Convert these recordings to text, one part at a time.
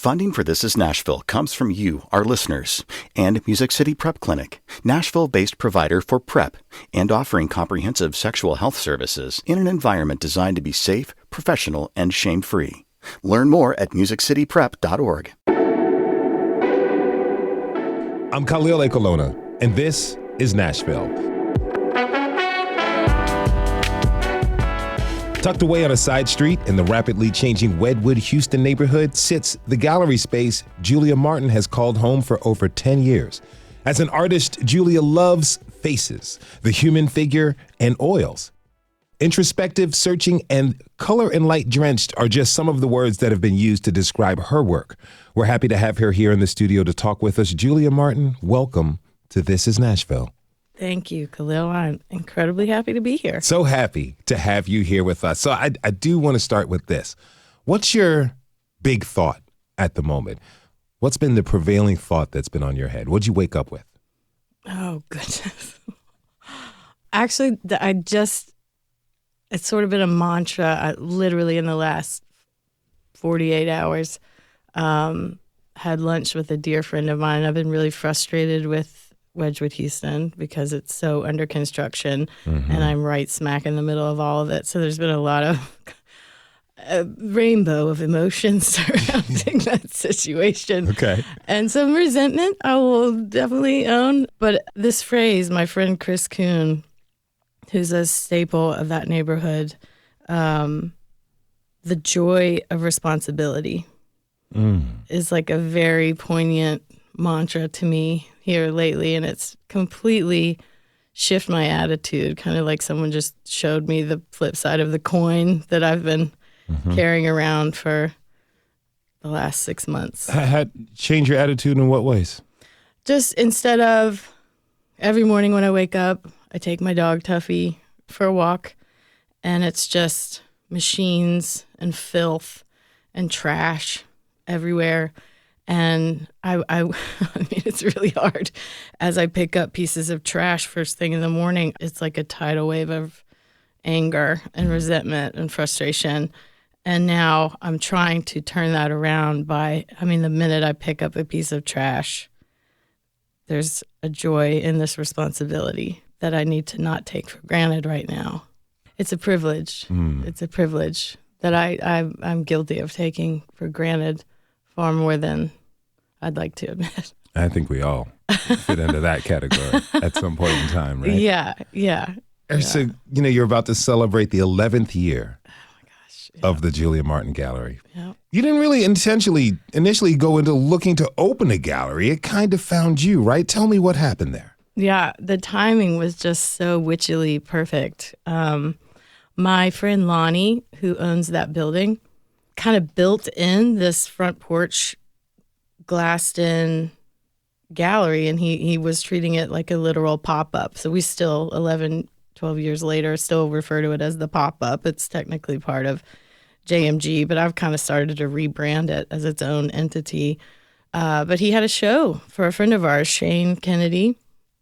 Funding for This Is Nashville comes from you, our listeners, and Music City Prep Clinic, Nashville-based provider for PrEP and offering comprehensive sexual health services in an environment designed to be safe, professional, and shame-free. Learn more at musiccityprep.org. I'm Khalil Ekolona, and this is Nashville. Tucked away on a side street in the rapidly changing Wedwood, Houston neighborhood sits the gallery space Julia Martin has called home for over 10 years. As an artist, Julia loves faces, the human figure, and oils. Introspective, searching, and color and light drenched are just some of the words that have been used to describe her work. We're happy to have her here in the studio to talk with us. Julia Martin, welcome to This Is Nashville. Thank you, Khalil. I'm incredibly happy to be here. So happy to have you here with us. So I do want to start with this. What's your big thought at the moment? What's been the prevailing thought that's been on your head? What'd you wake up with? Oh, goodness. Actually, it's sort of been a mantra. I literally in the last 48 hours had lunch with a dear friend of mine. I've been really frustrated with Wedgwood, Houston, because it's so under construction, and I'm right smack in the middle of all of it. So there's been a lot of a rainbow of emotions surrounding that situation. Okay. And some resentment I will definitely own. But this phrase, my friend Chris Kuhn, who's a staple of that neighborhood, the joy of responsibility is like a very poignant mantra to me here lately, and it's completely shifted my attitude, kind of like someone just showed me the flip side of the coin that I've been carrying around for the last 6 months. Had change your attitude in what ways? Just instead of every morning when I wake up, I take my dog Tuffy for a walk, and it's just machines and filth and trash everywhere. And I mean, it's really hard. As I pick up pieces of trash first thing in the morning, it's like a tidal wave of anger and resentment and frustration. And now I'm trying to turn that around the minute I pick up a piece of trash, there's a joy in this responsibility that I need to not take for granted right now. It's a privilege. It's a privilege that I'm guilty of taking for granted far more than I'd like to admit. I think we all fit into that category at some point in time, right? Yeah. So, you're about to celebrate the 11th year of the Julia Martin Gallery. Yep. You didn't really initially go into looking to open a gallery. It kind of found you, right? Tell me what happened there. Yeah, the timing was just so witchily perfect. My friend Lonnie, who owns that building, kind of built in this front porch glassed-in gallery, and he was treating it like a literal pop-up. So we still, 11, 12 years later, still refer to it as the pop-up. It's technically part of JMG, but I've kind of started to rebrand it as its own entity. But he had a show for a friend of ours, Shane Kennedy,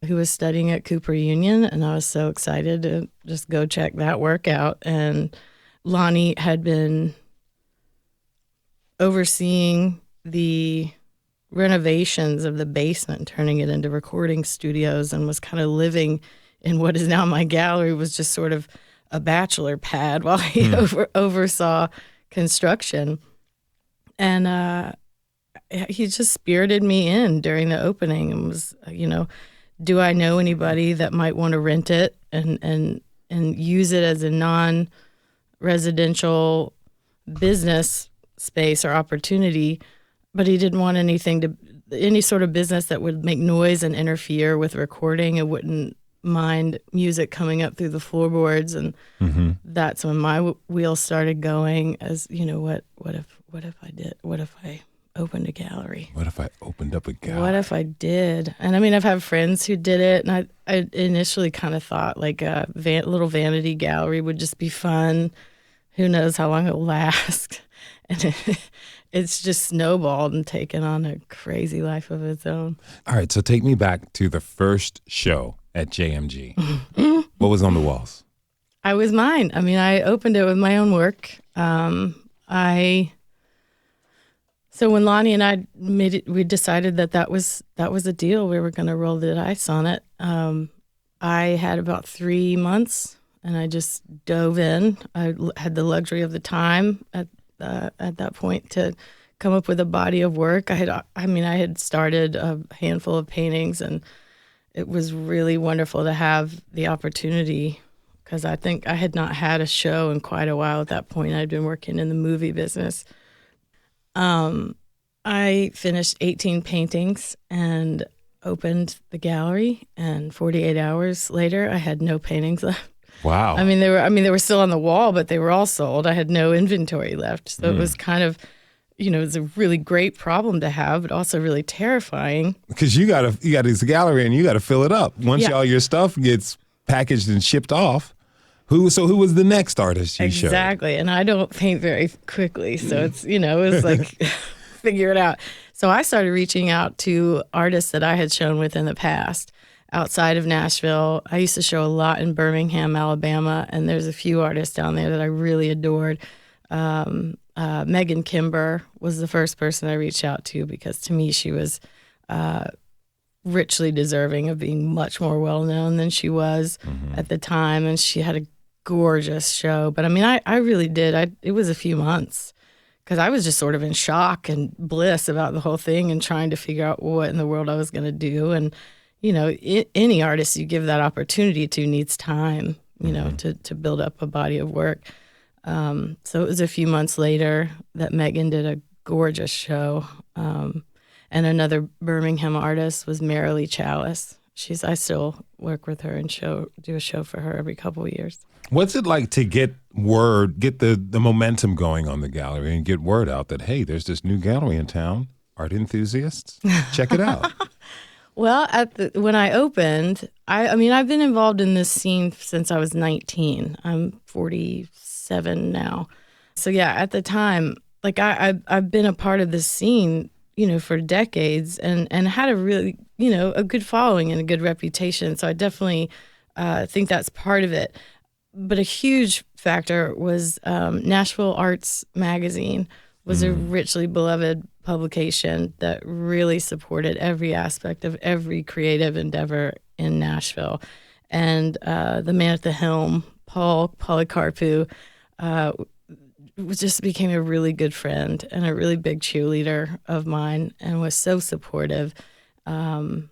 who was studying at Cooper Union, and I was so excited to just go check that work out. And Lonnie had been overseeing the renovations of the basement, turning it into recording studios, and was kind of living in what is now my gallery, was just sort of a bachelor pad while he oversaw construction. And he just spirited me in during the opening and was, do I know anybody that might want to rent it and use it as a non-residential business space or opportunity? But he didn't want any sort of business that would make noise and interfere with recording. It wouldn't mind music coming up through the floorboards, and that's when my wheels started going. As what if I opened a gallery? What if I opened up a gallery? What if I did? And I mean, I've had friends who did it, and I initially kind of thought like a little vanity gallery would just be fun. Who knows how long it'll last? And it's just snowballed and taken on a crazy life of its own. All right, so take me back to the first show at JMG. What was on the walls? I was mine. I mean, I opened it with my own work. I So when Lonnie and I made it, we decided that was a deal. We were going to roll the dice on it. I had about 3 months, and I just dove in. I had the luxury of the time at that point to come up with a body of work. I had started a handful of paintings, and it was really wonderful to have the opportunity, because I think I had not had a show in quite a while at that point. I'd been working in the movie business. I finished 18 paintings and opened the gallery, and 48 hours later, I had no paintings left. Wow. They were still on the wall, but they were all sold. I had no inventory left. So it was kind of, it was a really great problem to have, but also really terrifying. Because you got this gallery and you got to fill it up. Once all your stuff gets packaged and shipped off, who was the next artist you showed? Exactly. And I don't paint very quickly. So it's, it was like, figure it out. So I started reaching out to artists that I had shown with in the past outside of Nashville. I used to show a lot in Birmingham, Alabama, and there's a few artists down there that I really adored. Megan Kimber was the first person I reached out to, because to me she was richly deserving of being much more well-known than she was at the time, and she had a gorgeous show. But I really did. It was a few months, because I was just sort of in shock and bliss about the whole thing and trying to figure out what in the world I was going to do. And, any artist you give that opportunity to needs time, to build up a body of work. So it was a few months later that Megan did a gorgeous show. And another Birmingham artist was Marilee Chalice. I still work with her and do a show for her every couple of years. What's it like to get the momentum going on the gallery and get word out that, hey, there's this new gallery in town, art enthusiasts, check it out? Well, when I opened, I've been involved in this scene since I was 19. I'm 47 now. So yeah, at the time, like I've been a part of this scene, for decades, and had a really, a good following and a good reputation. So I definitely think that's part of it. But a huge factor was Nashville Arts Magazine was a richly beloved publication that really supported every aspect of every creative endeavor in Nashville. And the man at the helm, Paul Polycarpou, just became a really good friend and a really big cheerleader of mine, and was so supportive. And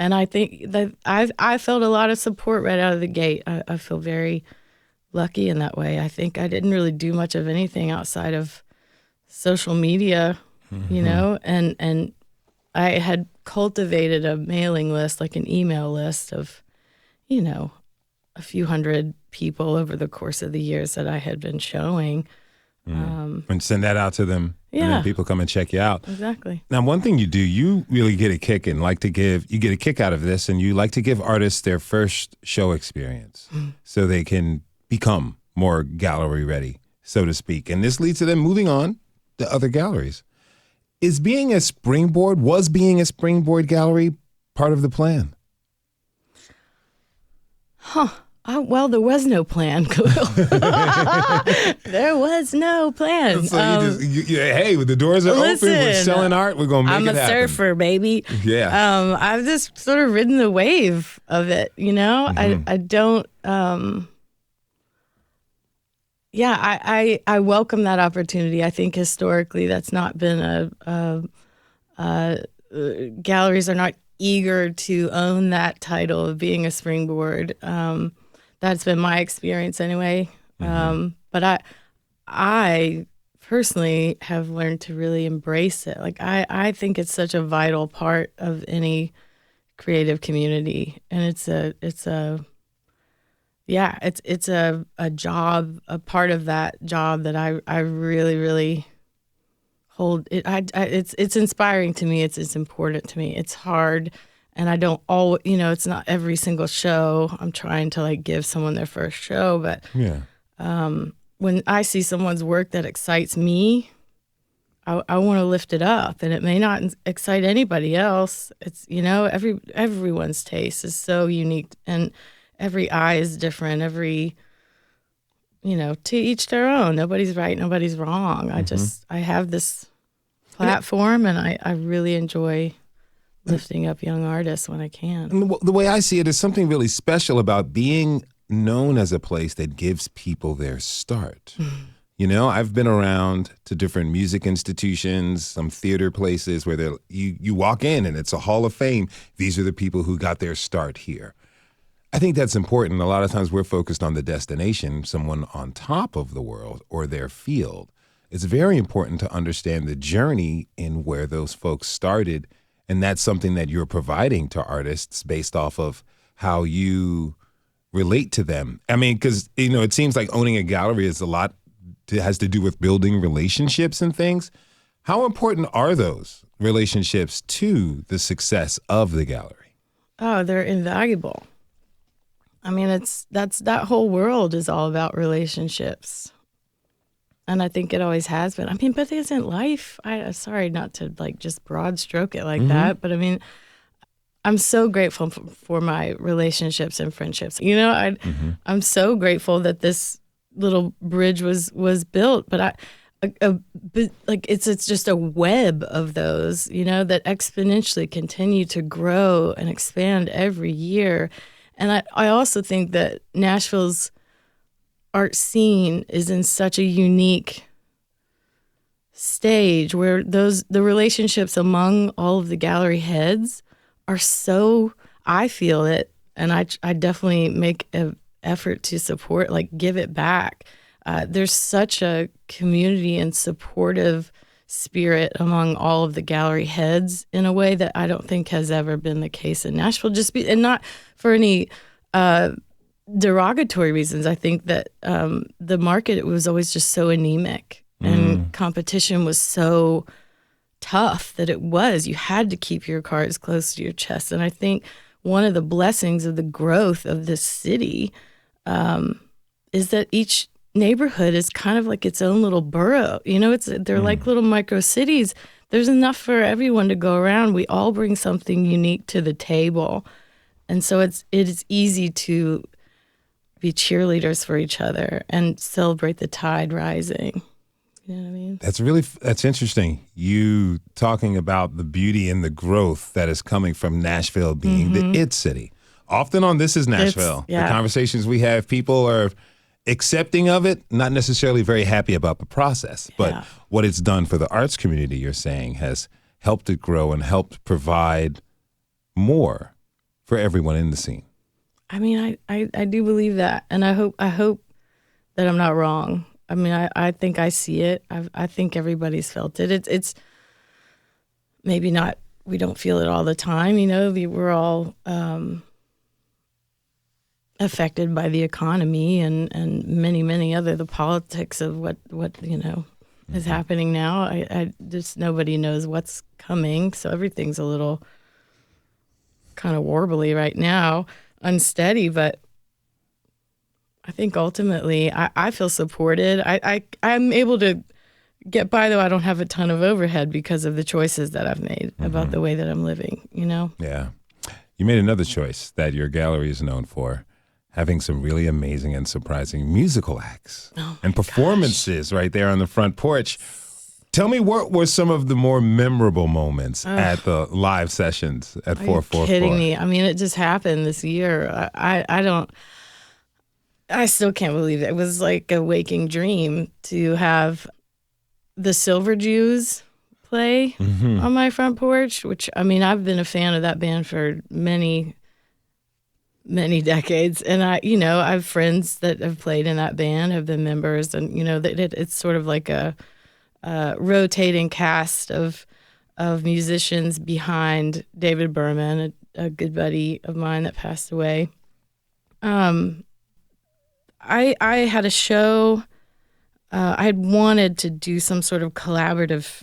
I think that I felt a lot of support right out of the gate. I feel very lucky in that way. I think I didn't really do much of anything outside of social media, and I had cultivated a mailing list, like an email list of, a few hundred people over the course of the years that I had been showing. And send that out to them, and then people come and check you out. Exactly. Now, one thing you do, you really get a kick and you get a kick out of this, and you like to give artists their first show experience so they can become more gallery ready, so to speak. And this leads to them moving on to other galleries. Was being a springboard gallery part of the plan? Well, there was no plan, Khalil. There was no plan. So hey, the doors are open, we're selling art, we're going to make it happen. I'm a surfer, baby. Yeah. I've just sort of ridden the wave of it, I don't... I welcome that opportunity. I think historically that's not been galleries are not eager to own that title of being a springboard. That's been my experience anyway. But I personally have learned to really embrace it. Like I think it's such a vital part of any creative community, and it's a job, a part of that job that I really, really hold. It's inspiring to me. It's important to me. It's hard, and I don't it's not every single show I'm trying to give someone their first show, but when I see someone's work that excites me, I want to lift it up, and it may not excite anybody else. It's everyone's taste is so unique, and every eye is different. To each their own. Nobody's right, nobody's wrong. I have this platform, and I really enjoy lifting up young artists when I can. And the way I see it is something really special about being known as a place that gives people their start. You know, I've been around to different music institutions, some theater places where you walk in and it's a hall of fame. These are the people who got their start here. I think that's important. A lot of times we're focused on the destination, someone on top of the world or their field. It's very important to understand the journey in where those folks started. And that's something that you're providing to artists based off of how you relate to them. I mean, because, you know, it seems like owning a gallery is has to do with building relationships and things. How important are those relationships to the success of the gallery? Oh, they're invaluable. I mean, that whole world is all about relationships. And I think it always has been. I mean, but isn't life? Sorry not to like just broad stroke it like that, but I mean, I'm so grateful for my relationships and friendships. You know, I'm so grateful that this little bridge was built, but it's just a web of those, you know, that exponentially continue to grow and expand every year. And I also think that Nashville's art scene is in such a unique stage where the relationships among all of the gallery heads are so, I feel it, and I definitely make an effort to support, like give it back. There's such a community and supportive spirit among all of the gallery heads in a way that I don't think has ever been the case in Nashville. And not for any derogatory reasons. I think that the market, it was always just so anemic, and competition was so tough that you had to keep your cards close to your chest. And I think one of the blessings of the growth of this city is that each neighborhood is kind of like its own little borough. You know, they're like little micro cities. There's enough for everyone to go around. We all bring something unique to the table. And so it is easy to be cheerleaders for each other and celebrate the tide rising. You know what I mean? That's interesting. You talking about the beauty and the growth that is coming from Nashville being the it city. Often on This Is Nashville, the conversations we have, people are accepting of it, not necessarily very happy about the process, but what it's done for the arts community, you're saying, has helped it grow and helped provide more for everyone in the scene. I mean, I do believe that, and I hope that I'm not wrong. I mean, I think I see it. I think everybody's felt it. It's maybe not, we don't feel it all the time, you know, we're all affected by the economy and many other, the politics of what you know, is happening now. I just, nobody knows what's coming. So everything's a little kind of warbly right now, unsteady, but I think ultimately I feel supported. I'm able to get by, though I don't have a ton of overhead because of the choices that I've made about the way that I'm living, you know? Yeah. You made another choice that your gallery is known for, having some really amazing and surprising musical acts and performances right there on the front porch. Tell me, what were some of the more memorable moments at the live sessions at 444? Are you kidding me? I mean, it just happened this year. I still can't believe it. It was like a waking dream to have the Silver Jews play on my front porch, which, I mean, I've been a fan of that band for many decades. And I have friends that have played in that band, have been members, and, you know, that it's sort of like a rotating cast of musicians behind David Berman, a good buddy of mine that passed away. I had a show. I had wanted to do some sort of collaborative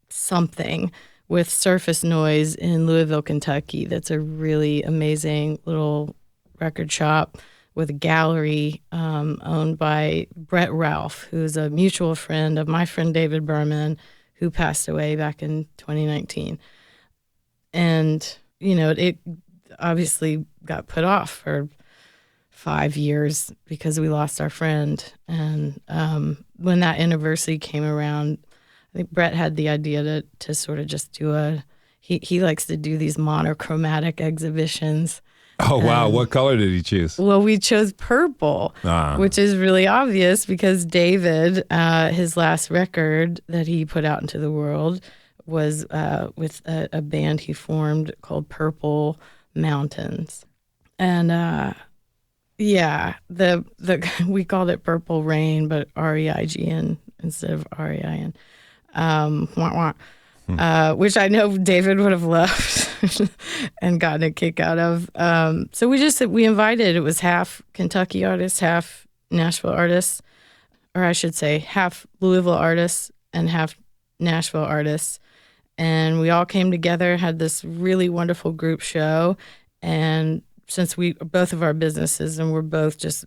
something with Surface Noise in Louisville, Kentucky. That's a really amazing little record shop with a gallery owned by Brett Ralph, who's a mutual friend of my friend David Berman, who passed away back in 2019. And, you know, it obviously got put off for 5 years because we lost our friend. And when that anniversary came around, think Brett had the idea to sort of just do he likes to do these monochromatic exhibitions. Oh, wow. What color did he choose? Well, we chose purple, which is really obvious because David, his last record that he put out into the world was with a band he formed called Purple Mountains. And we called it Purple Rain, but REIGN instead of REIN. Which I know David would have loved and gotten a kick out of. So we invited, it was half Kentucky artists, half Nashville artists, or I should say half Louisville artists and half Nashville artists. And we all came together, had this really wonderful group show. And since we both of our businesses and we're both just,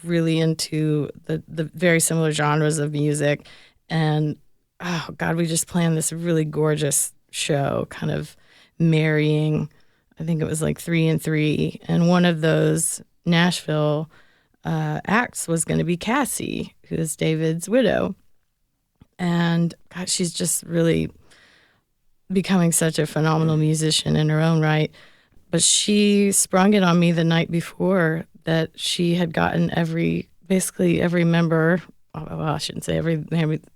really into the very similar genres of music, and oh God, we just planned this really gorgeous show, kind of marrying, I think it was like 3 and 3. And one of those Nashville acts was going to be Cassie, who is David's widow. And God, she's just really becoming such a phenomenal musician in her own right. But she sprung it on me the night before that she had gotten basically every member, well, I shouldn't say every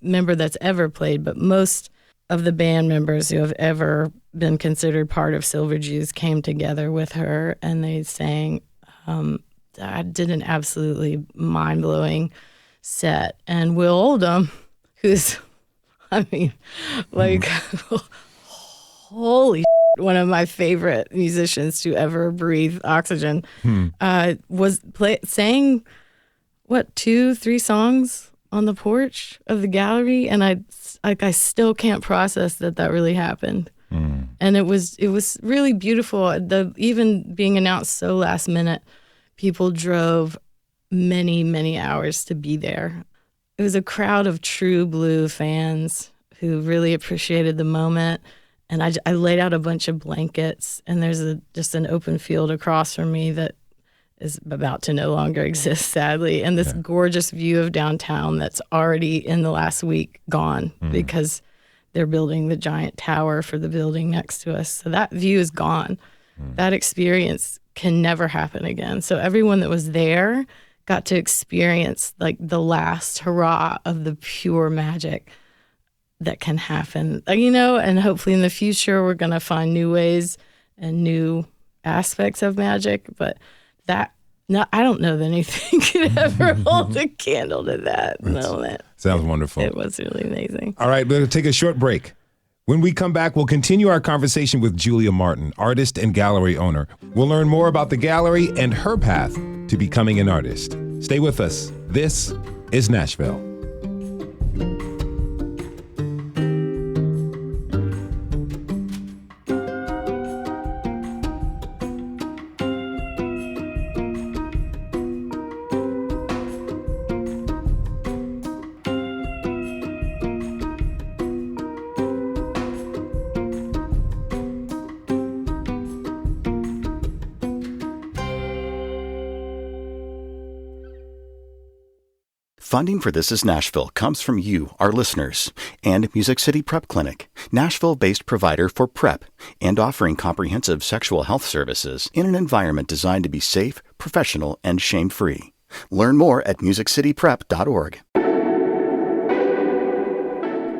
member that's ever played, but most of the band members who have ever been considered part of Silver Jews came together with her, and they sang, I did an absolutely mind-blowing set. And Will Oldham, who's, holy one of my favorite musicians to ever breathe oxygen, sang 2-3 songs on the porch of the gallery, and I still can't process that really happened. And it was really beautiful. Even being announced so last minute, people drove many, many hours to be there. It was a crowd of true blue fans who really appreciated the moment. And I laid out a bunch of blankets, and there's just an open field across from me that is about to no longer exist, sadly. And this gorgeous view of downtown that's already in the last week gone because they're building the giant tower for the building next to us. So that view is gone. That experience can never happen again. So everyone that was there got to experience like the last hurrah of the pure magic that can happen, and hopefully in the future we're going to find new ways and new aspects of magic. But I don't know that anything could ever hold a candle to that moment. Sounds wonderful. It was really amazing. All right, we're going to take a short break. When we come back, we'll continue our conversation with Julia Martin, artist and gallery owner. We'll learn more about the gallery and her path to becoming an artist. Stay with us. This is Nashville. Funding for This is Nashville comes from you, our listeners, and Music City Prep Clinic, Nashville-based provider for PrEP and offering comprehensive sexual health services in an environment designed to be safe, professional, and shame-free. Learn more at musiccityprep.org.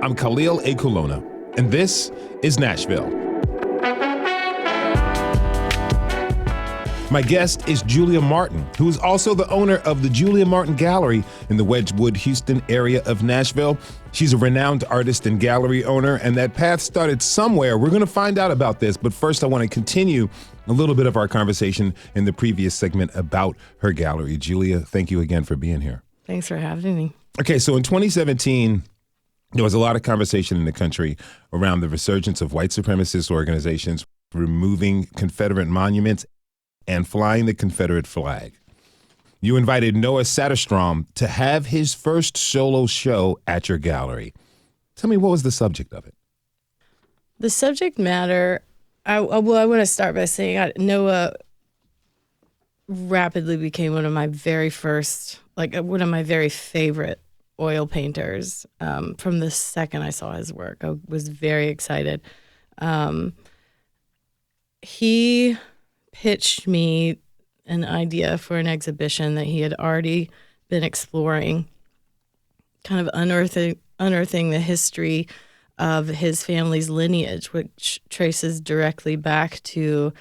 I'm Khalil Ekulona, and this is Nashville. My guest is Julia Martin, who is also the owner of the Julia Martin Gallery in the Wedgwood, Houston area of Nashville. She's a renowned artist and gallery owner, and that path started somewhere. We're going to find out about this, but first I want to continue a little bit of our conversation in the previous segment about her gallery. Julia, thank you again for being here. Thanks for having me. Okay, so in 2017, there was a lot of conversation in the country around the resurgence of white supremacist organizations removing Confederate monuments and flying the Confederate flag. You invited Noah Saterstrom to have his first solo show at your gallery. Tell me, what was the subject of it? The subject matter, I want to start by saying Noah rapidly became one of my very favorite oil painters. From the second I saw his work, I was very excited. He pitched me an idea for an exhibition that he had already been exploring, kind of unearthing the history of his family's lineage, which traces directly back to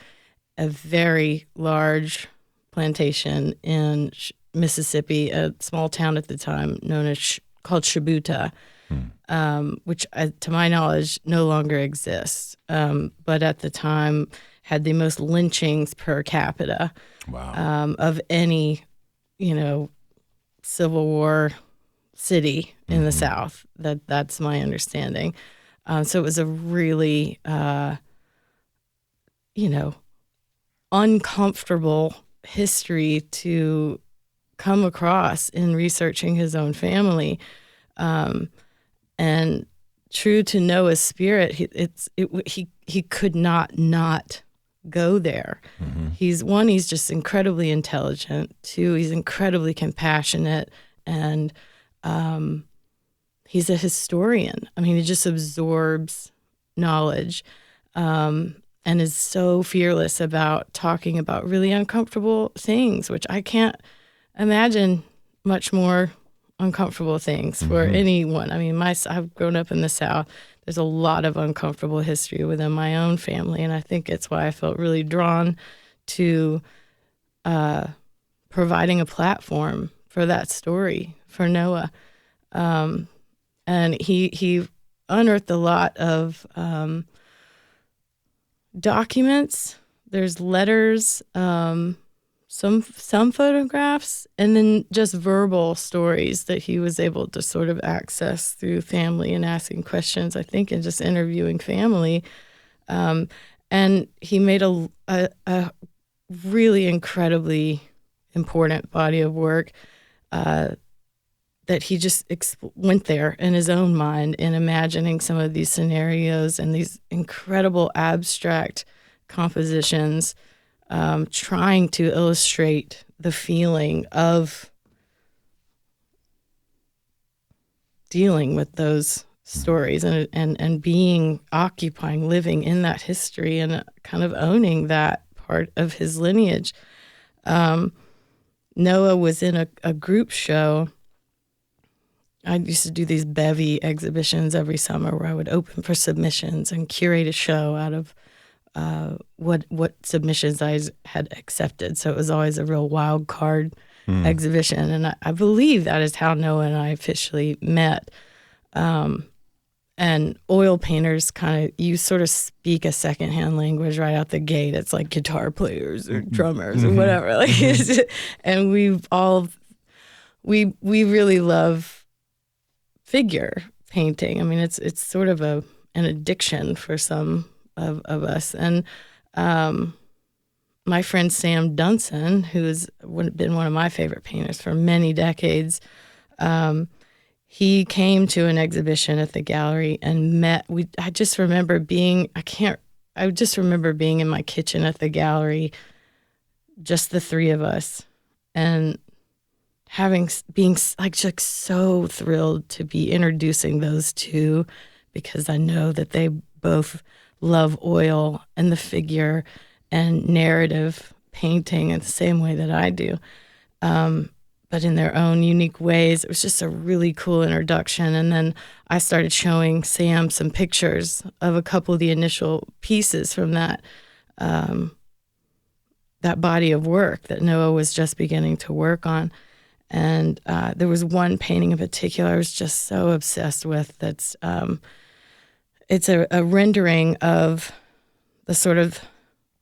a very large plantation in Mississippi, a small town at the time called Shubuta, which, to my knowledge, no longer exists. But at the time, had the most lynchings per capita of any, Civil War city in the South. That's my understanding. So it was a really, uncomfortable history to come across in researching his own family. And true to Noah's spirit, he could not go there. He's just incredibly intelligent. Two, he's incredibly compassionate, and he's a historian. I mean, he just absorbs knowledge, and is so fearless about talking about really uncomfortable things, which I can't imagine much more uncomfortable things for anyone. I mean, I've grown up in the South. There's a lot of uncomfortable history within my own family, and I think it's why I felt really drawn to providing a platform for that story for Noah. And he unearthed a lot of documents. There's letters, some photographs, and then just verbal stories that he was able to sort of access through family and asking questions, I think, and just interviewing family. And he made a really incredibly important body of work that he just went there in his own mind in imagining some of these scenarios and these incredible abstract compositions, trying to illustrate the feeling of dealing with those stories and occupying, living in that history and kind of owning that part of his lineage. Noah was in a group show. I used to do these bevy exhibitions every summer where I would open for submissions and curate a show out of what submissions I had accepted. So it was always a real wild card exhibition. And I believe that is how Noah and I officially met. And oil painters you sort of speak a secondhand language right out the gate. It's like guitar players or drummers or whatever. And we really love figure painting. I mean, it's sort of an addiction for some of us. And my friend Sam Dunson, who's been one of my favorite painters for many decades, he came to an exhibition at the gallery and I just remember being in my kitchen at the gallery, just the three of us, and being like so thrilled to be introducing those two, because I know that they both love oil and the figure and narrative painting in the same way that I do, but in their own unique ways. It was just a really cool introduction. And then I started showing Sam some pictures of a couple of the initial pieces from that body of work that Noah was just beginning to work on. And there was one painting in particular I was just so obsessed with. That's it's a rendering of the sort of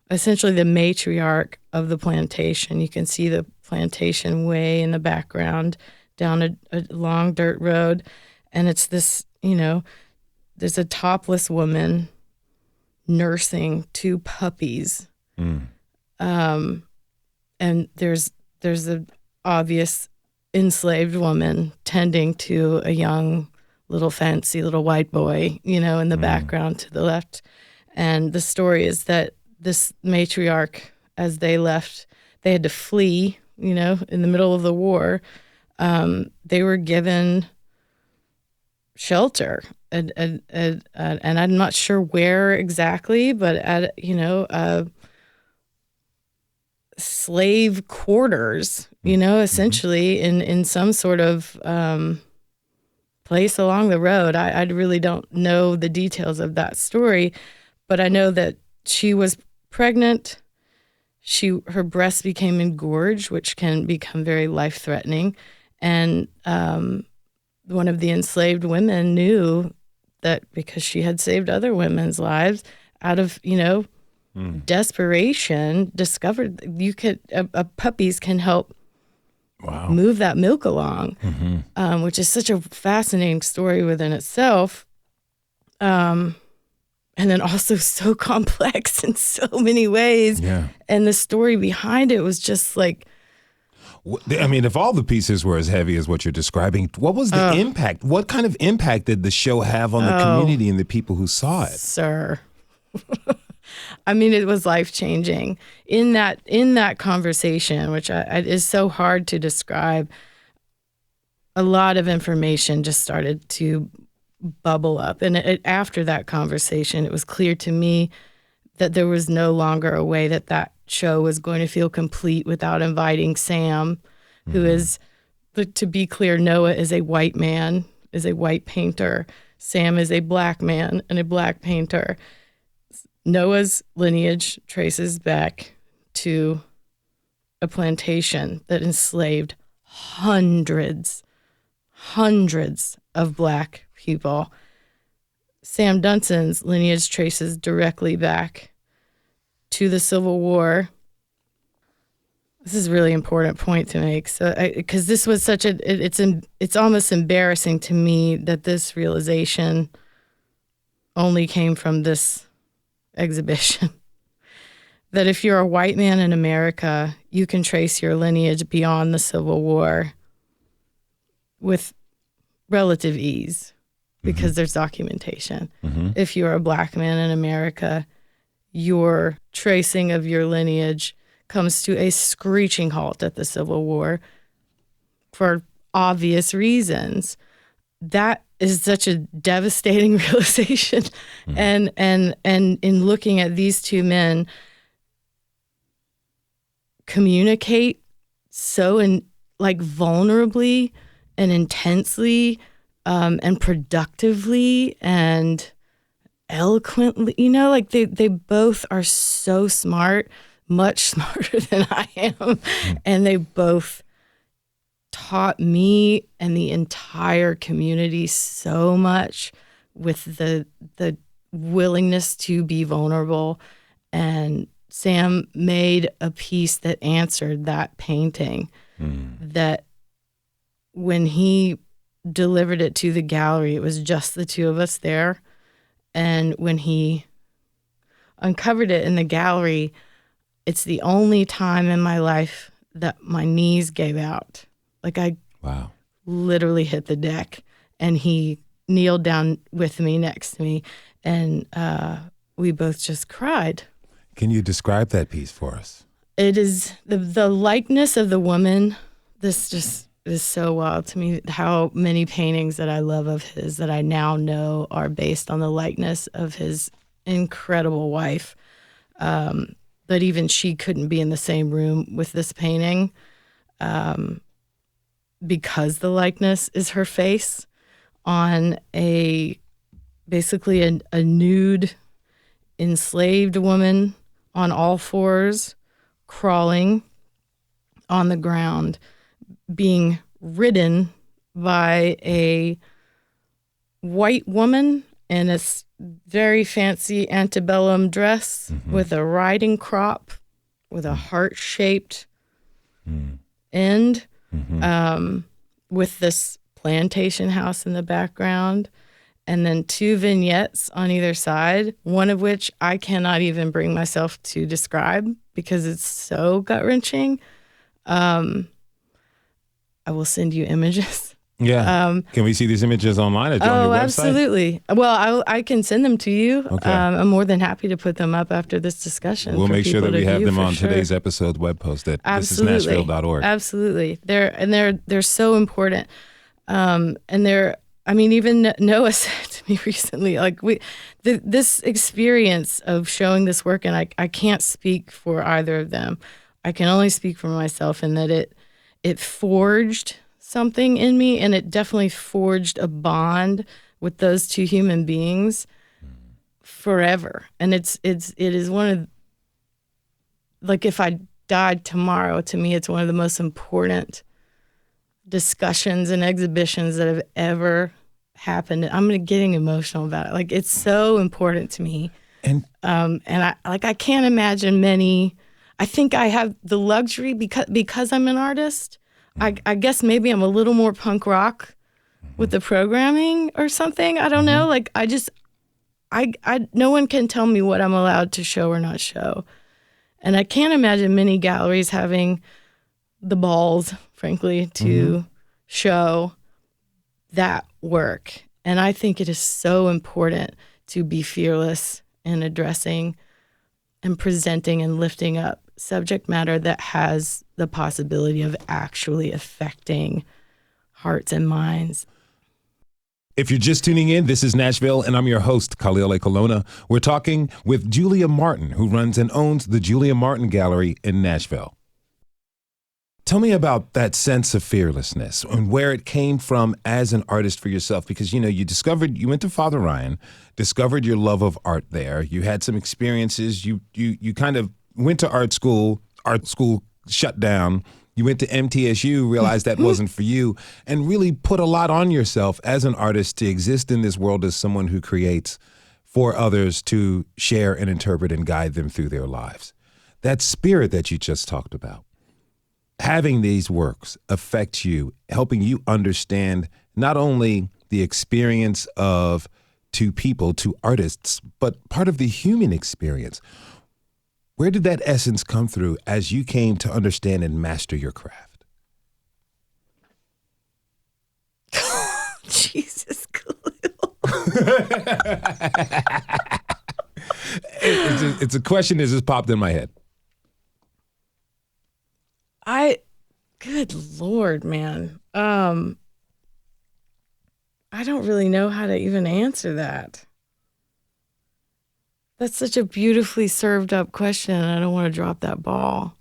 essentially the matriarch of the plantation. You can see the plantation way in the background down a long dirt road, and it's this, there's a topless woman nursing two puppies, and there's a obvious enslaved woman tending to a young little fancy little white boy, in the background to the left. And the story is that this matriarch, as they left, they had to flee, in the middle of the war. They were given shelter, and I'm not sure where exactly, but at slave quarters, essentially in some sort of place along the road. I really don't know the details of that story, but I know that she was pregnant. Her breasts became engorged, which can become very life-threatening. And one of the enslaved women knew that because she had saved other women's lives out of, desperation, discovered puppies can help move that milk along, which is such a fascinating story within itself. And then also so complex in so many ways. Yeah. And the story behind it was just like, I mean, if all the pieces were as heavy as what you're describing, what was the impact? What kind of impact did the show have on the community and the people who saw it? Sir. I mean, it was life-changing. In that conversation, which is so hard to describe, a lot of information just started to bubble up. And after that conversation, it was clear to me that there was no longer a way that show was going to feel complete without inviting Sam, who is, to be clear, Noah is a white man, is a white painter. Sam is a black man and a black painter. Noah's lineage traces back to a plantation that enslaved hundreds of black people. Sam Dunson's lineage traces directly back to the Civil War. This is a really important point to make. So, because this was such it's almost embarrassing to me that this realization only came from this exhibition. That if you're a white man in America, you can trace your lineage beyond the Civil War with relative ease because there's documentation. If you're a black man in America, your tracing of your lineage comes to a screeching halt at the Civil War for obvious reasons. That is such a devastating realization. And in looking at these two men communicate so vulnerably and intensely and productively and eloquently, they both are so smart, much smarter than I am. And they both taught me and the entire community so much with the willingness to be vulnerable. And Sam made a piece that answered that painting, that when he delivered it to the gallery, it was just the two of us there. And when he uncovered it in the gallery, it's the only time in my life that my knees gave out. Like I literally hit the deck, and he kneeled down with me next to me, and we both just cried. Can you describe that piece for us? It is the likeness of the woman. This just is so wild to me, how many paintings that I love of his that I now know are based on the likeness of his incredible wife. But even she couldn't be in the same room with this painting because the likeness is her face on basically a nude enslaved woman on all fours, crawling on the ground, being ridden by a white woman in a very fancy antebellum dress with a riding crop with a heart-shaped end, with this plantation house in the background, and then two vignettes on either side, one of which I cannot even bring myself to describe because it's so gut-wrenching. I will send you images. Yeah. Can we see these images online on your website? Oh, absolutely. Well, I can send them to you. Okay. I'm more than happy to put them up after this discussion. We'll make sure that we have them on today's episode web post at thisisnashville.org. Absolutely. They're so important. And they're I mean, even Noah said to me recently, like this experience of showing this work, and I can't speak for either of them. I can only speak for myself, in that it forged something in me, and it definitely forged a bond with those two human beings forever. And it is one of, like, if I died tomorrow, to me, it's one of the most important discussions and exhibitions that have ever happened. I'm getting emotional about it. Like, it's so important to me. And I can't imagine many. I think I have the luxury because I'm an artist. I guess maybe I'm a little more punk rock with the programming or something. I don't know. Like, no one can tell me what I'm allowed to show or not show. And I can't imagine many galleries having the balls, frankly, to show that work. And I think it is so important to be fearless in addressing and presenting and lifting up subject matter that has the possibility of actually affecting hearts and minds. If you're just tuning in, this is Nashville, and I'm your host, Khalil A. Colonna. We're talking with Julia Martin, who runs and owns the Julia Martin Gallery in Nashville. Tell me about that sense of fearlessness and where it came from as an artist for yourself, because, you went to Father Ryan, discovered your love of art there. You had some experiences. You kind of went to art school shut down. You went to MTSU, realized that wasn't for you, and really put a lot on yourself as an artist to exist in this world as someone who creates for others to share and interpret and guide them through their lives. That spirit that you just talked about, having these works affect you, helping you understand not only the experience of two people, two artists, but part of the human experience. Where did that essence come through as you came to understand and master your craft? Jesus, Khalil. It's a question that just popped in my head. Good Lord, man. I don't really know how to even answer that. That's such a beautifully served up question, and I don't want to drop that ball.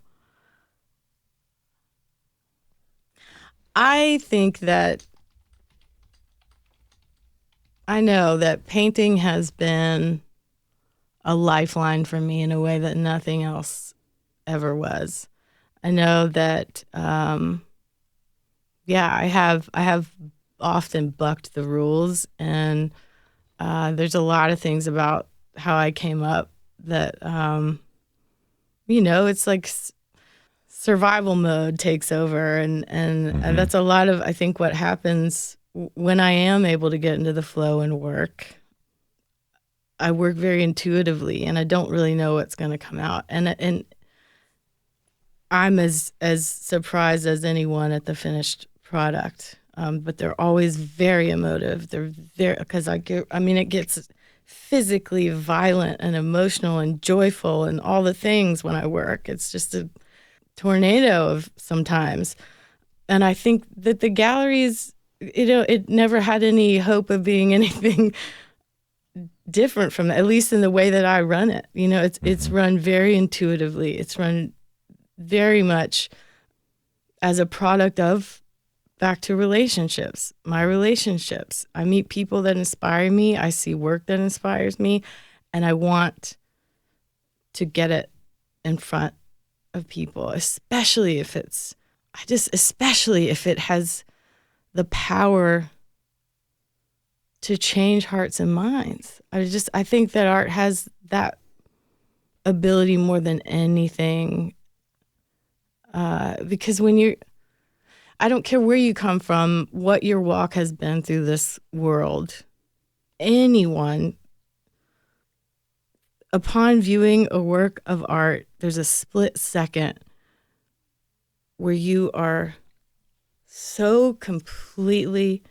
I think that I know that painting has been a lifeline for me in a way that nothing else ever was. I know that, I have often bucked the rules, and there's a lot of things about how I came up that, it's like survival mode takes over, and that's a lot of, I think, what happens when I am able to get into the flow and work. I work very intuitively, and I don't really know what's going to come out, and I'm as surprised as anyone at the finished product, but they're always very emotive. They're very, because it gets physically violent and emotional and joyful and all the things when I work. It's just a tornado of sometimes. And I think that the galleries, it never had any hope of being anything different from that, at least in the way that I run it. It's run very intuitively. It's run very much as a product of back to relationships, my relationships. I meet people that inspire me. I see work that inspires me, and I want to get it in front of people, especially if it has the power to change hearts and minds. I think that art has that ability more than anything. Because I don't care where you come from, what your walk has been through this world, anyone, upon viewing a work of art, there's a split second where you are so completely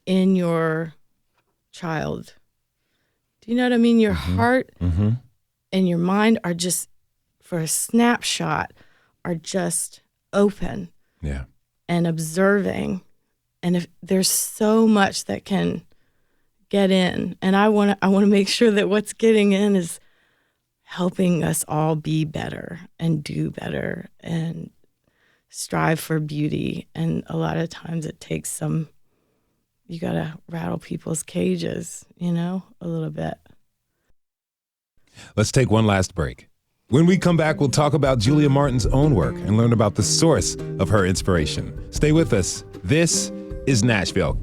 in your child. Do you know what I mean? Your heart and your mind are just, for a snapshot, are just open. Yeah. And observing And if there's so much that can get in, and I want to make sure that what's getting in is helping us all be better and do better and strive for beauty. And a lot of times it takes you got to rattle people's cages, a little bit. Let's take one last break. When we come back, we'll talk about Julia Martin's own work and learn about the source of her inspiration. Stay with us. This is Nashville.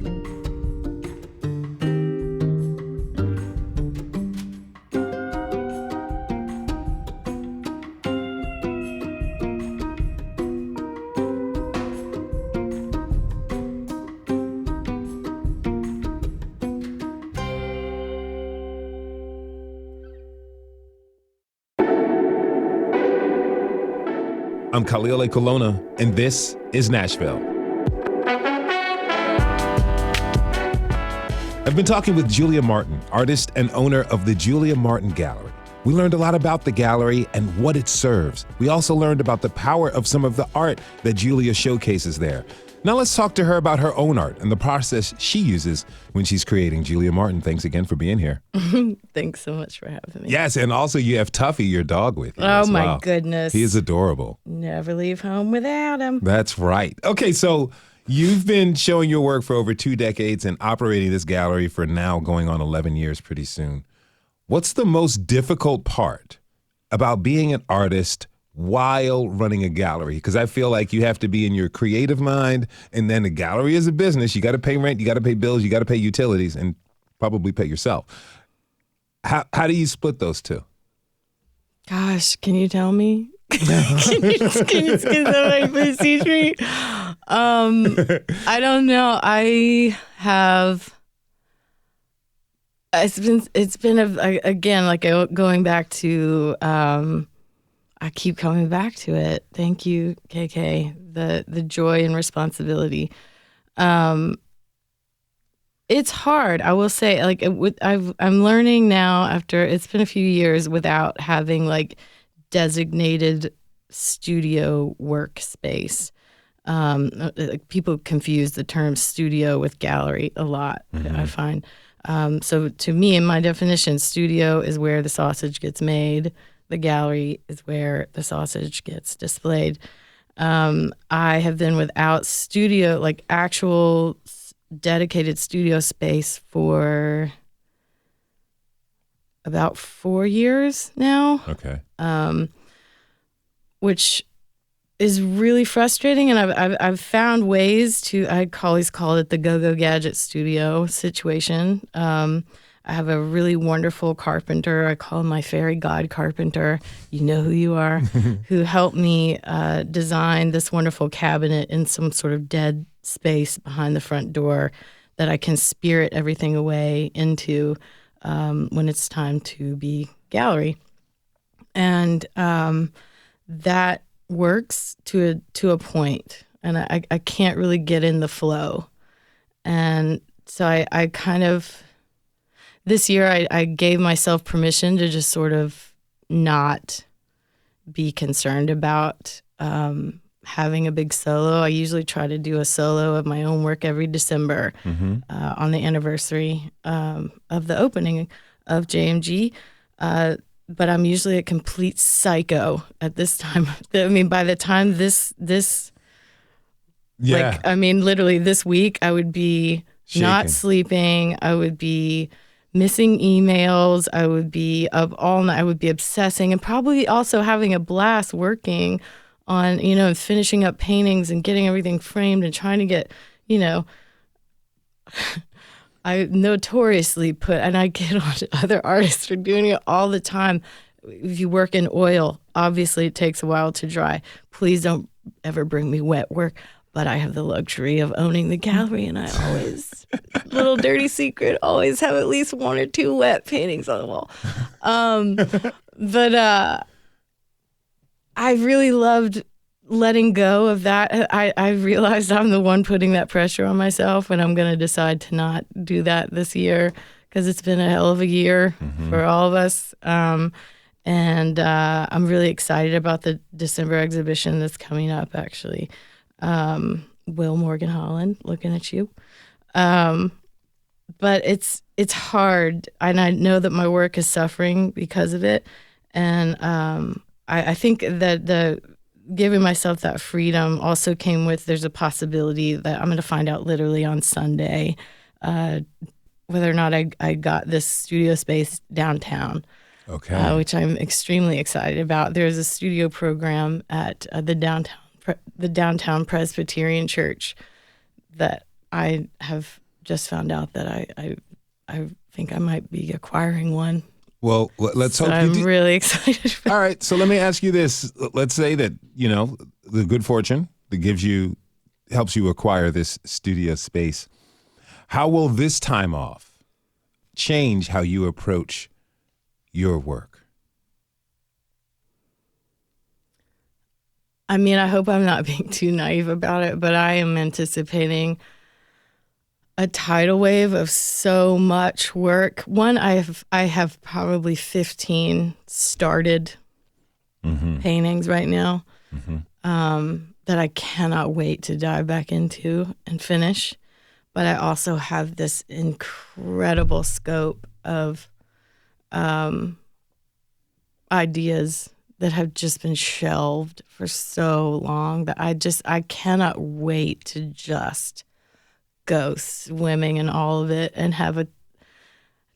I'm Khalil Colonna, and this is Nashville. I've been talking with Julia Martin, artist and owner of the Julia Martin Gallery. We learned a lot about the gallery and what it serves. We also learned about the power of some of the art that Julia showcases there. Now let's talk to her about her own art and the process she uses when she's creating. Julia Martin, thanks again for being here. Thanks so much for having me. Yes, and also you have Tuffy, your dog, with you. Oh, my goodness. He is adorable. Never leave home without him. That's right. Okay, so you've been showing your work for over 2 decades and operating this gallery for now going on 11 years pretty soon. What's the most difficult part about being an artist while running a gallery? Because I feel like you have to be in your creative mind, and then the gallery is a business. You got to pay rent, you got to pay bills, you got to pay utilities, and probably pay yourself. How do you split those two? Gosh, can you tell me? Can somebody please teach me? I don't know. It's been again, like going back to, I keep coming back to it. Thank you, KK. The joy and responsibility. It's hard, I will say. Like I'm learning now after it's been a few years without having like designated studio workspace. Like people confuse the term studio with gallery a lot. Mm-hmm. I find. So to me, in my definition, studio is where the sausage gets made. The gallery is where the sausage gets displayed. I have been without studio, like actual dedicated studio space for about 4 years now. Okay. Which is really frustrating, and I've found ways to. I always call it the go-go gadget studio situation. I have a really wonderful carpenter. I call him my fairy god carpenter. You know who you are, who helped me design this wonderful cabinet in some sort of dead space behind the front door that I can spirit everything away into when it's time to be gallery. And that works to a point, and I can't really get in the flow. And so I kind of, this year I gave myself permission to just sort of not be concerned about having a big solo. I usually try to do a solo of my own work every December on the anniversary of the opening of JMG. But I'm usually a complete psycho at this time. I mean, by the time this yeah. like, I mean, literally this week, I would be shaking, not sleeping. I would be missing emails. I would be up all night. I would be obsessing and probably also having a blast working on, finishing up paintings and getting everything framed and trying to get, I notoriously and I get on to other artists for doing it all the time. If you work in oil, obviously it takes a while to dry. Please don't ever bring me wet work. But I have the luxury of owning the gallery, and I always, little dirty secret, always have at least 1 or 2 wet paintings on the wall. But I really loved letting go of that. I realized I'm the one putting that pressure on myself, and I'm going to decide to not do that this year because it's been a hell of a year for all of us. And I'm really excited about the December exhibition that's coming up, actually. Will Morgan Holland, looking at you. But it's hard, and I know that my work is suffering because of it. And I think that the giving myself that freedom also came with, there's a possibility that I'm going to find out literally on Sunday whether or not I got this studio space downtown. Okay. Which I'm extremely excited about. There's a studio program at the downtown Presbyterian Church that I have just found out that I think I might be acquiring one. Well, let's hope I'm you do. really excited. All right, so let me ask you this. Let's say that, the good fortune that helps you acquire this studio space. How will this time off change how you approach your work? I mean, I hope I'm not being too naive about it, but I am anticipating a tidal wave of so much work. One, I have probably 15 started paintings right now that I cannot wait to dive back into and finish. But I also have this incredible scope of ideas that have just been shelved for so long that I cannot wait to just go swimming in all of it and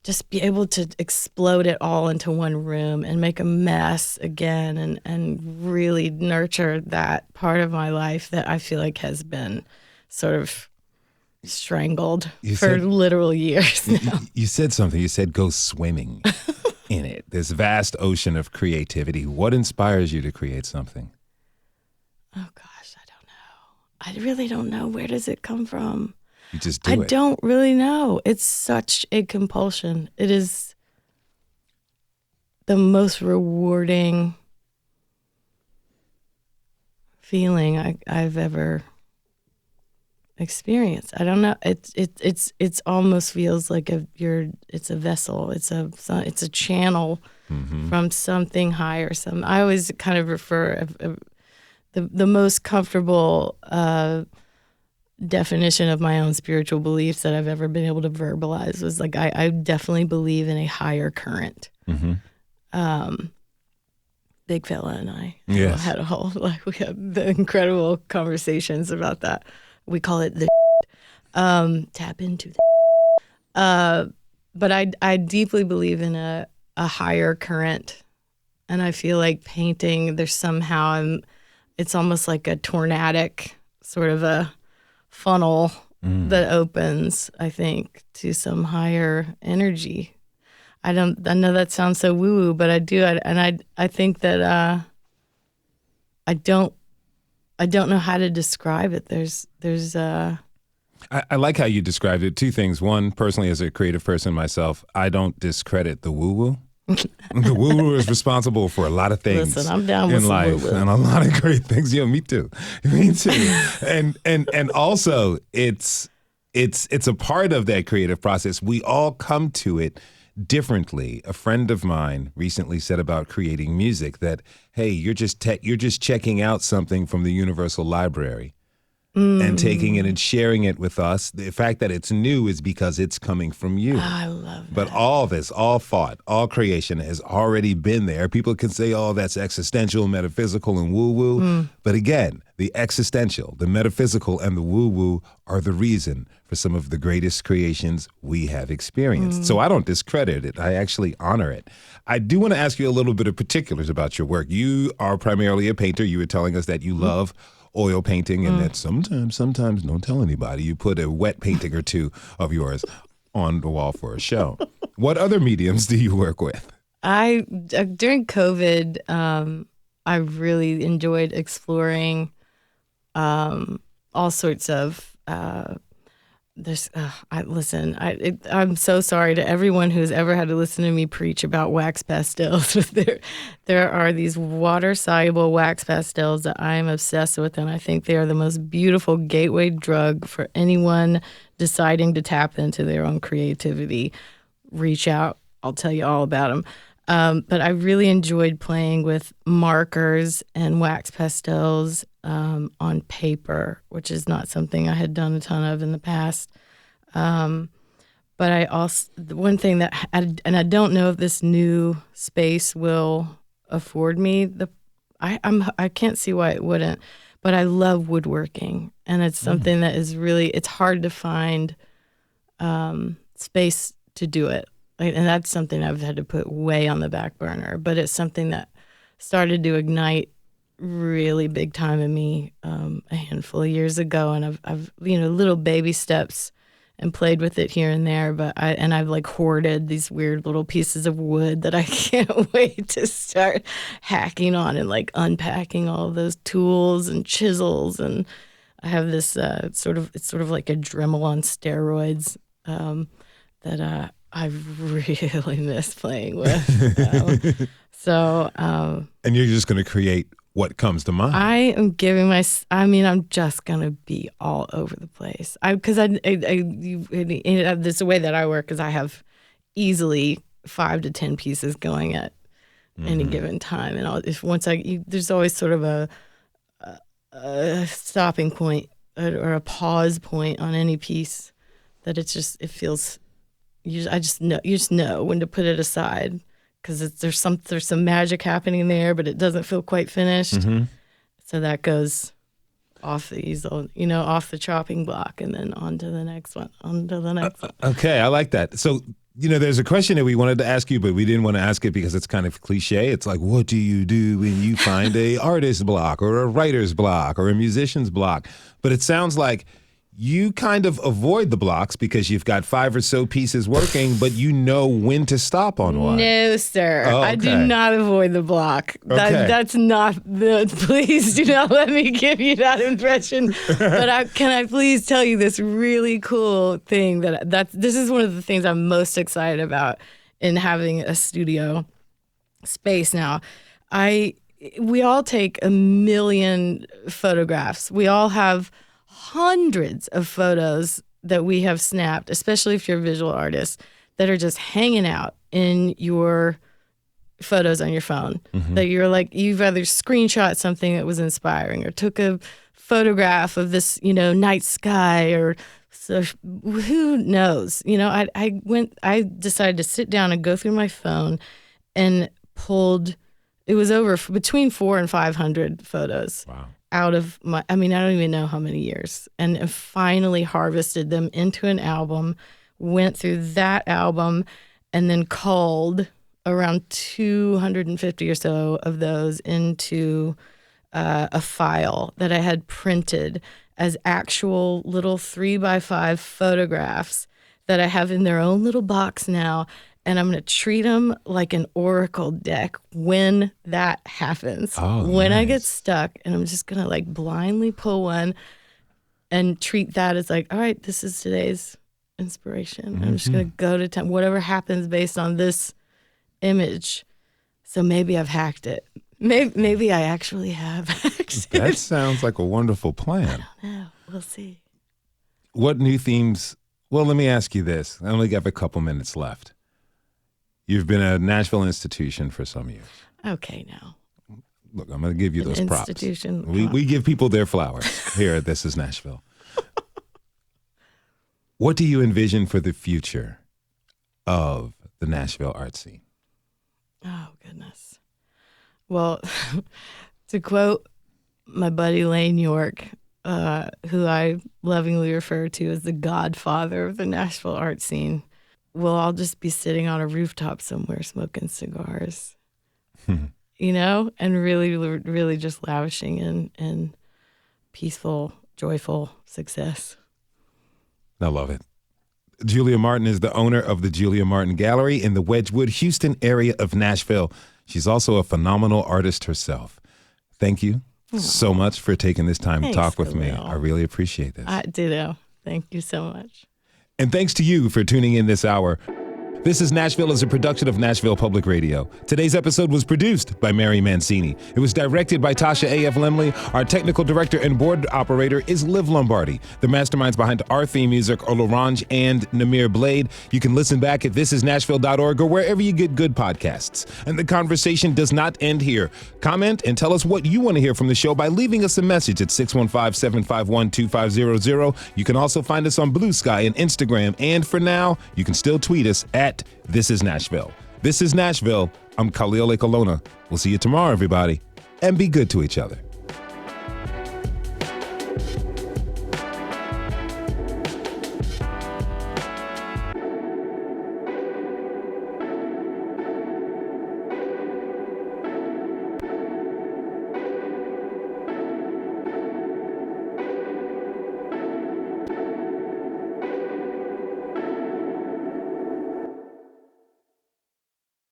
just be able to explode it all into one room and make a mess again and really nurture that part of my life that I feel like has been sort of strangled for literal years now. You said something. You said go swimming in it. This vast ocean of creativity. What inspires you to create something? Oh gosh, I don't know. I really don't know. Where does it come from? You just do it. I don't really know. It's such a compulsion. It is the most rewarding feeling I've ever experienced. I don't know. It's almost feels like it's a vessel. It's a channel from something higher. I always kind of refer the most comfortable definition of my own spiritual beliefs that I've ever been able to verbalize was like I definitely believe in a higher current. Big fella and I had we had the incredible conversations about that. We call it the tap into the but I deeply believe in a higher current, and I feel like painting there's somehow it's almost like a tornadic sort of a funnel that opens, I think, to some higher energy. I know that sounds so woo-woo, but I do, I think that I don't know how to describe it. There's I like how you described it. Two things. One, personally, as a creative person myself, I don't discredit the woo-woo. The woo-woo is responsible for a lot of things. Listen, I'm down with in life woo-woo. and a lot of great things. Yeah, me too. Me too. and also it's a part of that creative process. We all come to it differently. A friend of mine recently said about creating music that, hey, you're just checking out something from the Universal Library and taking it and sharing it with us. The fact that it's new is because it's coming from you. Oh, I love that. But all this, all thought, all creation has already been there. People can say, oh, that's existential, metaphysical, and woo-woo. But again, the existential, the metaphysical, and the woo-woo are the reason for some of the greatest creations we have experienced. So I don't discredit it. I actually honor it. I do want to ask you a little bit of particulars about your work. You are primarily a painter. You were telling us that you love oil painting and that sometimes, don't tell anybody, you put a wet painting or two of yours on the wall for a show. What other mediums do you work with? During COVID, I really enjoyed exploring all sorts of I'm so sorry to everyone who's ever had to listen to me preach about wax pastels. There are these water-soluble wax pastels that I am obsessed with, and I think they are the most beautiful gateway drug for anyone deciding to tap into their own creativity. Reach out. I'll tell you all about them. But I really enjoyed playing with markers and wax pastels on paper, which is not something I had done a ton of in the past. But I also, the one thing that, and I don't know if this new space will afford me I can't see why it wouldn't, but I love woodworking, and it's something that is really, it's hard to find space to do it. And that's something I've had to put way on the back burner, but it's something that started to ignite really big time in me a handful of years ago, and I've little baby steps and played with it here and there, but I've like hoarded these weird little pieces of wood that I can't wait to start hacking on and like unpacking all of those tools and chisels. And I have this it's sort of like a Dremel on steroids that I really miss playing with. And you're just going to create what comes to mind. I am I'm just going to be all over the place. Because this the way that I work is I have easily 5 to 10 pieces going at any given time. And there's always sort of a stopping point or a pause point on any piece that it feels, you just know when to put it aside. Because there's some magic happening there, but it doesn't feel quite finished. So that goes off the easel, off the chopping block, and then on to the next one, Okay, I like that. So, there's a question that we wanted to ask you, but we didn't want to ask it because it's kind of cliche. It's like, what do you do when you find a artist block or a writer's block or a musician's block? But it sounds like you kind of avoid the blocks because you've got 5 or so pieces working, but you know when to stop on one. No, sir. Oh, okay. I do not avoid the block. That's not please do not let me give you that impression. But can I please tell you this really cool thing this is one of the things I'm most excited about in having a studio space now. We all take a million photographs. We all have hundreds of photos that we have snapped, especially if you're a visual artist, that are just hanging out in your photos on your phone. That you're like, you've either screenshot something that was inspiring or took a photograph of this, night sky, or so who knows? I decided to sit down and go through my phone and pulled, it was over between 400 and 500 photos. Wow. Out of I don't even know how many years, and finally harvested them into an album, went through that album, and then culled around 250 or so of those into a file that I had printed as actual little 3x5 photographs that I have in their own little box now. And I'm going to treat them like an oracle deck when that happens. When I get stuck, and I'm just going to like blindly pull one and treat that as like, all right, this is today's inspiration. I'm just going to go to town, whatever happens based on this image. So maybe I've hacked it. Maybe I actually have hacked it. That sounds like a wonderful plan. I don't know. We'll see. What new themes? Well, let me ask you this. I only got a couple minutes left. You've been a Nashville institution for some years. Okay, now. Look, I'm going to give you those props. Institution. We give people their flowers here at This Is Nashville. What do you envision for the future of the Nashville art scene? Oh, goodness. Well, to quote my buddy Lane York, who I lovingly refer to as the godfather of the Nashville art scene, we'll all just be sitting on a rooftop somewhere smoking cigars, and really, really just lavishing in peaceful, joyful success. I love it. Julia Martin is the owner of the Julia Martin Gallery in the Wedgwood, Houston area of Nashville. She's also a phenomenal artist herself. Thank you so much for taking this time to talk with me. I really appreciate this. Ditto. Thank you so much. And thanks to you for tuning in this hour. This is Nashville is a production of Nashville Public Radio. Today's episode was produced by Mary Mancini. It was directed by Tasha A.F. Lemley. Our technical director and board operator is Liv Lombardi. The masterminds behind our theme music are Larange and Namir Blade. You can listen back at thisisnashville.org or wherever you get good podcasts. And the conversation does not end here. Comment and tell us what you want to hear from the show by leaving us a message at 615-751-2500. You can also find us on Blue Sky and Instagram. And for now, you can still tweet us at This Is Nashville. This is Nashville. I'm Khalil Ekalona. We'll see you tomorrow, everybody. And be good to each other.